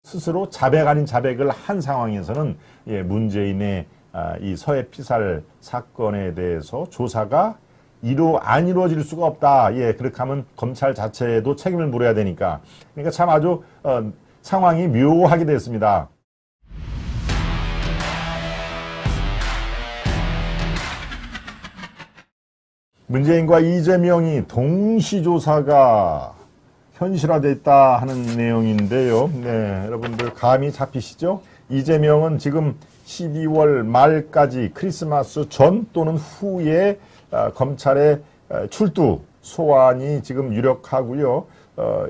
스스로 자백 아닌 자백을 한 상황에서는 문재인의 이 서해 피살 사건에 대해서 조사가 안 이루어질 수가 없다. 그렇게 하면 검찰 자체에도 책임을 물어야 되니까. 그러니까 참 아주 상황이 묘하게 됐습니다. 문재인과 이재명이 동시조사가 현실화됐다 하는 내용인데요. 네, 여러분들 감이 잡히시죠? 이재명은 지금 12월 말까지 크리스마스 전 또는 후에 검찰의 출두 소환이 지금 유력하고요.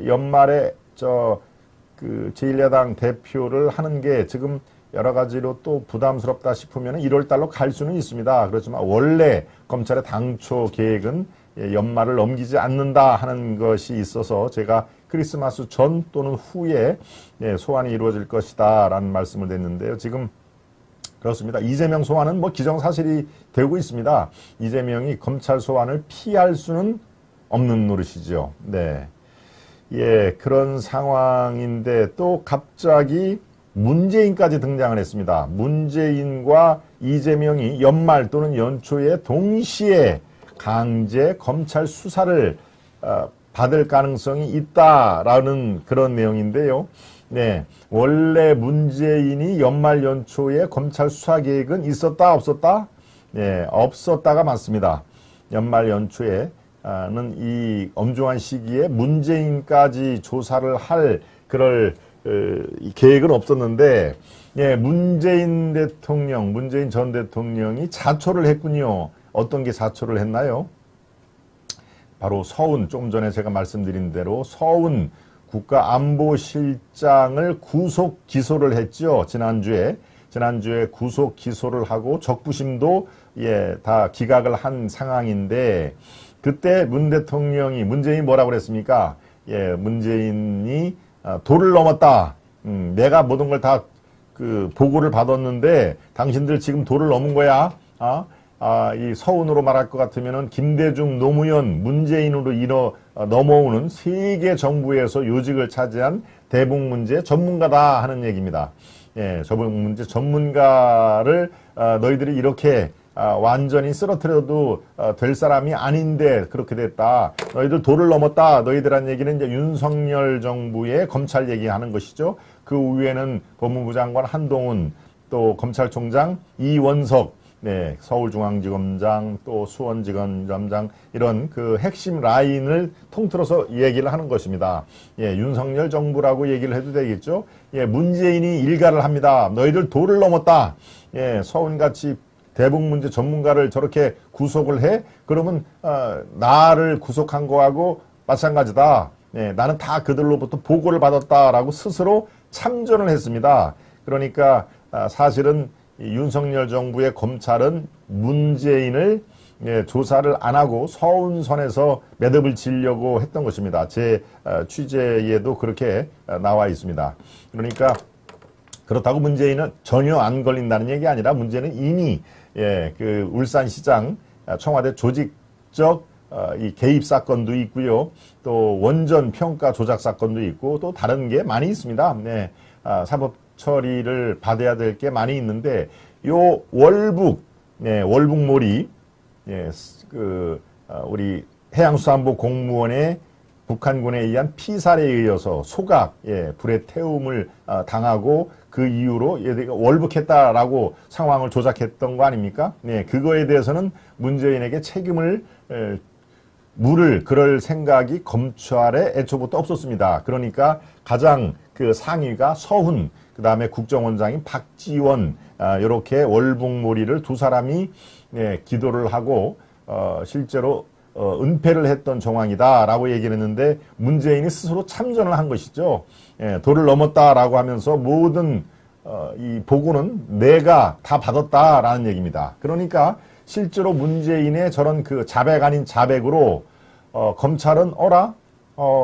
연말에 제1야당 대표를 하는 게 지금 여러 가지로 또 부담스럽다 싶으면 1월 달로 갈 수는 있습니다. 그렇지만 원래 검찰의 당초 계획은 연말을 넘기지 않는다 하는 것이 있어서 제가 크리스마스 전 또는 후에 소환이 이루어질 것이다 라는 말씀을 드렸는데요. 지금 그렇습니다. 이재명 소환은 기정사실이 되고 있습니다. 이재명이 검찰 소환을 피할 수는 없는 노릇이죠. 네. 그런 상황인데 또 갑자기 문재인까지 등장을 했습니다. 문재인과 이재명이 연말 또는 연초에 동시에 강제 검찰 수사를 받을 가능성이 있다라는 그런 내용인데요. 네, 원래 문재인이 연말 연초에 검찰 수사 계획은 있었다 없었다? 네, 없었다가 맞습니다. 연말 연초에는 이 엄중한 시기에 문재인까지 조사를 할 그럴 계획은 없었는데, 문재인 전 대통령이 자초를 했군요. 어떤 게 자초를 했나요? 바로 서훈, 조금 전에 제가 말씀드린 대로 서훈 국가안보실장을 구속 기소를 했죠. 지난주에 구속 기소를 하고 적부심도 다 기각을 한 상황인데, 그때 문재인이 뭐라고 그랬습니까? 문재인이 도를 넘었다. 내가 모든 걸 다 보고를 받았는데 당신들 지금 도를 넘은 거야. 이 서훈으로 말할 것 같으면은 김대중, 노무현, 문재인으로 넘어오는 세계 정부에서 요직을 차지한 대북 문제 전문가다 하는 얘기입니다. 대북 문제 전문가를 너희들이 이렇게 완전히 쓰러뜨려도 될 사람이 아닌데 그렇게 됐다. 너희들 도를 넘었다. 너희들한 얘기는 이제 윤석열 정부의 검찰 얘기하는 것이죠. 그 위에는 법무부 장관 한동훈, 또 검찰총장 이원석, 서울중앙지검장, 또 수원지검장 이런 그 핵심 라인을 통틀어서 얘기를 하는 것입니다. 윤석열 정부라고 얘기를 해도 되겠죠. 문재인이 일가를 합니다. 너희들 도를 넘었다. 서훈같이 대북 문제 전문가를 저렇게 구속을 해? 그러면 나를 구속한 거하고 마찬가지다. 나는 다 그들로부터 보고를 받았다라고 스스로 참전을 했습니다. 그러니까 사실은 윤석열 정부의 검찰은 문재인을 조사를 안 하고 서운선에서 매듭을 지려고 했던 것입니다. 제 취재에도 그렇게 나와 있습니다. 그러니까 그렇다고 문재인은 전혀 안 걸린다는 얘기 아니라 문재인은 이미 그 울산시장 청와대 조직적 이 개입 사건도 있고요. 또 원전 평가 조작 사건도 있고 또 다른 게 많이 있습니다. 사법 처리를 받아야 될 게 많이 있는데 요 월북몰이 우리 해양수산부 공무원의 북한군에 의한 피살에 의해서 소각, 불에 태움을 당하고 그 이후로 얘가 월북했다라고 상황을 조작했던 거 아닙니까? 그거에 대해서는 문재인에게 책임을 물을 그럴 생각이 검찰에 애초부터 없었습니다. 그러니까 가장 그 상위가 서훈, 그 다음에 국정원장인 박지원, 이렇게 월북몰이를 두 사람이 기도를 하고 실제로 은폐를 했던 정황이다라고 얘기를 했는데 문재인이 스스로 참전을 한 것이죠. 도를 넘었다라고 하면서 모든 이 보고는 내가 다 받았다라는 얘기입니다. 그러니까 실제로 문재인의 저런 그 자백 아닌 자백으로 검찰은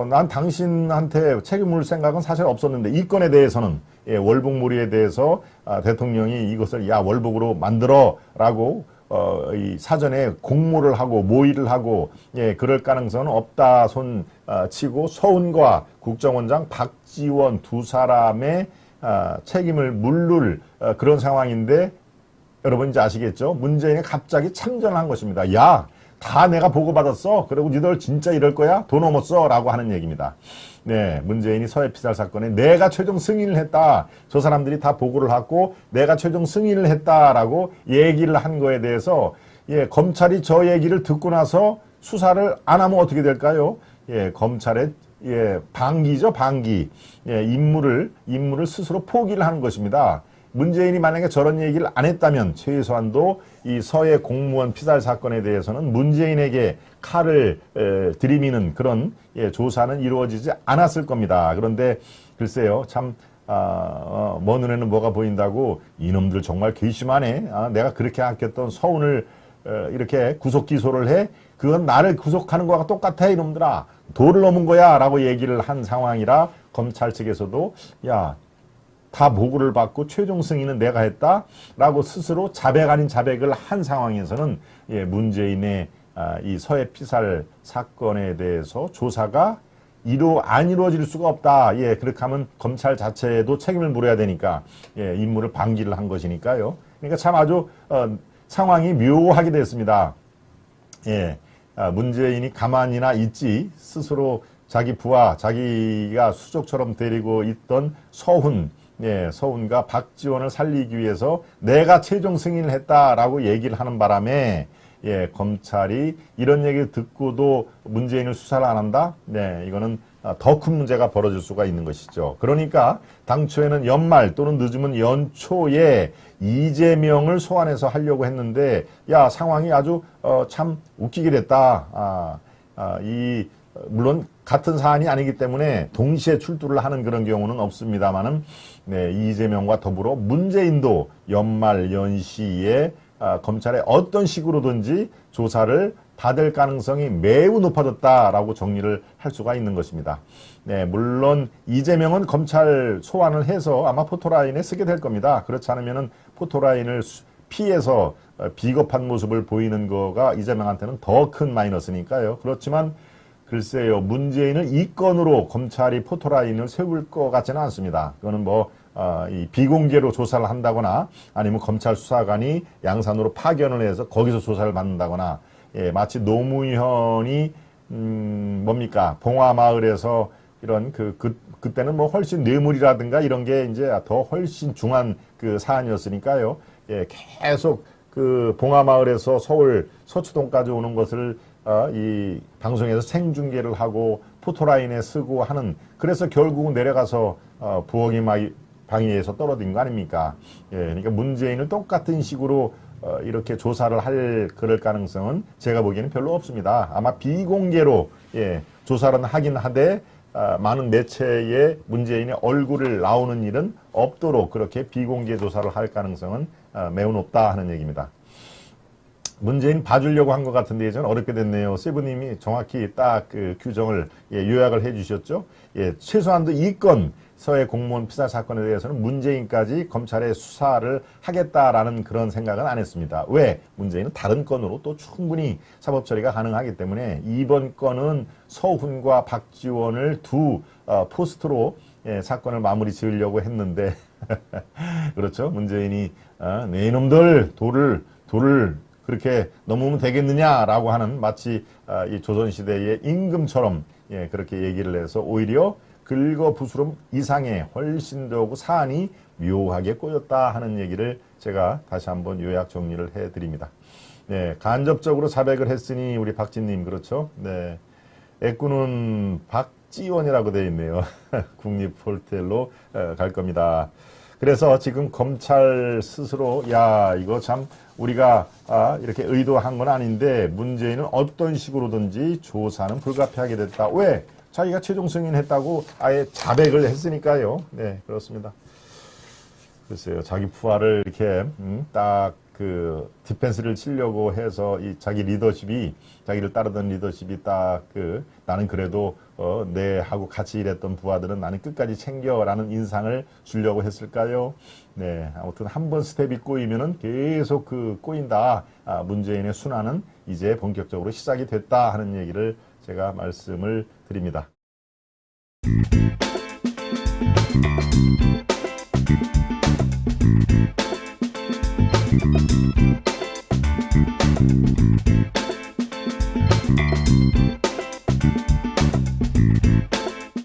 난 당신한테 책임 물 생각은 사실 없었는데 이 건에 대해서는 월북몰이에 대해서 대통령이 이것을 월북으로 만들어라고 이 사전에 공모를 하고 모의를 하고 예, 그럴 가능성은 없다 손 치고 서훈과 국정원장 박지원 두 사람의 책임을 물을 그런 상황인데 여러분 이제 아시겠죠? 문재인이 갑자기 참전한 것입니다. 야, 다 내가 보고받았어. 그리고 니들 진짜 이럴 거야? 돈 넘었어. 라고 하는 얘기입니다. 네, 문재인이 서해 피살 사건에 내가 최종 승인을 했다. 저 사람들이 다 보고를 하고 내가 최종 승인을 했다라고 얘기를 한 거에 대해서 예, 검찰이 저 얘기를 듣고 나서 수사를 안 하면 어떻게 될까요? 예, 검찰의 예, 방기죠, 방기. 예, 임무를 스스로 포기를 하는 것입니다. 문재인이 만약에 저런 얘기를 안 했다면 최소한도 이 서해 공무원 피살 사건에 대해서는 문재인에게 칼을 들이미는 그런 예, 조사는 이루어지지 않았을 겁니다. 그런데 글쎄요, 참 먼 눈에는 뭐가 보인다고 이놈들 정말 괘씸하네. 내가 그렇게 아꼈던 서훈을 이렇게 구속 기소를 해? 그건 나를 구속하는 거와 똑같아 이놈들아. 도를 넘은 거야 라고 얘기를 한 상황이라 검찰 측에서도 야, 다 보고를 받고 최종 승인은 내가 했다라고 스스로 자백 아닌 자백을 한 상황에서는 예, 문재인의 이 서해 피살 사건에 대해서 조사가 안 이루어질 수가 없다. 예, 그렇게 하면 검찰 자체에도 책임을 물어야 되니까 예, 임무를 방기를 한 것이니까요. 그러니까 참 아주 상황이 묘하게 됐습니다. 예, 문재인이 가만히나 있지 스스로 자기 부하, 자기가 수족처럼 데리고 있던 예, 서훈과 박지원을 살리기 위해서 내가 최종 승인을 했다라고 얘기를 하는 바람에 예, 검찰이 이런 얘기를 듣고도 문재인을 수사를 안 한다? 네, 이거는 더 큰 문제가 벌어질 수가 있는 것이죠. 그러니까 당초에는 연말 또는 늦으면 연초에 이재명을 소환해서 하려고 했는데 야, 상황이 아주 참 웃기게 됐다. 물론 같은 사안이 아니기 때문에 동시에 출두를 하는 그런 경우는 없습니다만은 네, 이재명과 더불어 문재인도 연말 연시에 검찰에 어떤 식으로든지 조사를 받을 가능성이 매우 높아졌다라고 정리를 할 수가 있는 것입니다. 네, 물론 이재명은 검찰 소환을 해서 아마 포토라인에 쓰게 될 겁니다. 그렇지 않으면은 포토라인을 피해서 비겁한 모습을 보이는 거가 이재명한테는 더 큰 마이너스니까요. 그렇지만 글쎄요, 문재인을 이 건으로 검찰이 포토라인을 세울 것 같지는 않습니다. 그거는 이 비공개로 조사를 한다거나 아니면 검찰 수사관이 양산으로 파견을 해서 거기서 조사를 받는다거나 예, 마치 노무현이 뭡니까 봉화마을에서 이런 그때는 훨씬 뇌물이라든가 이런 게 이제 더 훨씬 중한 그 사안이었으니까요. 예, 계속 그 봉화마을에서 서울 서초동까지 오는 것을 이 방송에서 생중계를 하고 포토라인에 쓰고 하는 그래서 결국은 내려가서 부엌이 방위에서 떨어진 거 아닙니까? 예, 그러니까 문재인을 똑같은 식으로 이렇게 조사를 그럴 가능성은 제가 보기에는 별로 없습니다. 아마 비공개로 예, 조사는 하긴 하되 많은 매체에 문재인의 얼굴을 나오는 일은 없도록 그렇게 비공개 조사를 할 가능성은 매우 높다 하는 얘기입니다. 문재인 봐주려고 한 것 같은데 좀 어렵게 됐네요. 세부님이 정확히 딱 그 규정을 예, 요약을 해 주셨죠. 예, 최소한도 이 건 서해 공무원 피살 사건에 대해서는 문재인까지 검찰에 수사를 하겠다라는 그런 생각은 안 했습니다. 왜? 문재인은 다른 건으로 또 충분히 사법 처리가 가능하기 때문에 이번 건은 서훈과 박지원을 두 포스트로 예, 사건을 마무리 지으려고 했는데 그렇죠. 문재인이 네 놈들 돌을 그렇게 넘으면 되겠느냐라고 하는 마치 이 조선시대의 임금처럼 예, 그렇게 얘기를 해서 오히려 긁어부스럼 이상의 훨씬 더 사안이 묘하게 꼬였다 하는 얘기를 제가 다시 한번 요약 정리를 해드립니다. 네, 간접적으로 자백을 했으니 우리 박진님 그렇죠? 네, 애꾸는 박지원이라고 되어 있네요. 국립호텔로 갈 겁니다. 그래서 지금 검찰 스스로 야 이거 참 우리가 이렇게 의도한 건 아닌데 문재인은 어떤 식으로든지 조사는 불가피하게 됐다. 왜? 자기가 최종 승인했다고 아예 자백을 했으니까요. 네, 그렇습니다. 글쎄요, 자기 부하를 이렇게 딱 그 디펜스를 치려고 해서 이 자기 리더십이 자기를 따르던 리더십이 딱 나는 그래도 내하고 같이 일했던 부하들은 나는 끝까지 챙겨라는 인상을 주려고 했을까요? 네, 아무튼 한 번 스텝이 꼬이면은 계속 꼬인다. 문재인의 순환은 이제 본격적으로 시작이 됐다 하는 얘기를 제가 말씀을 드립니다.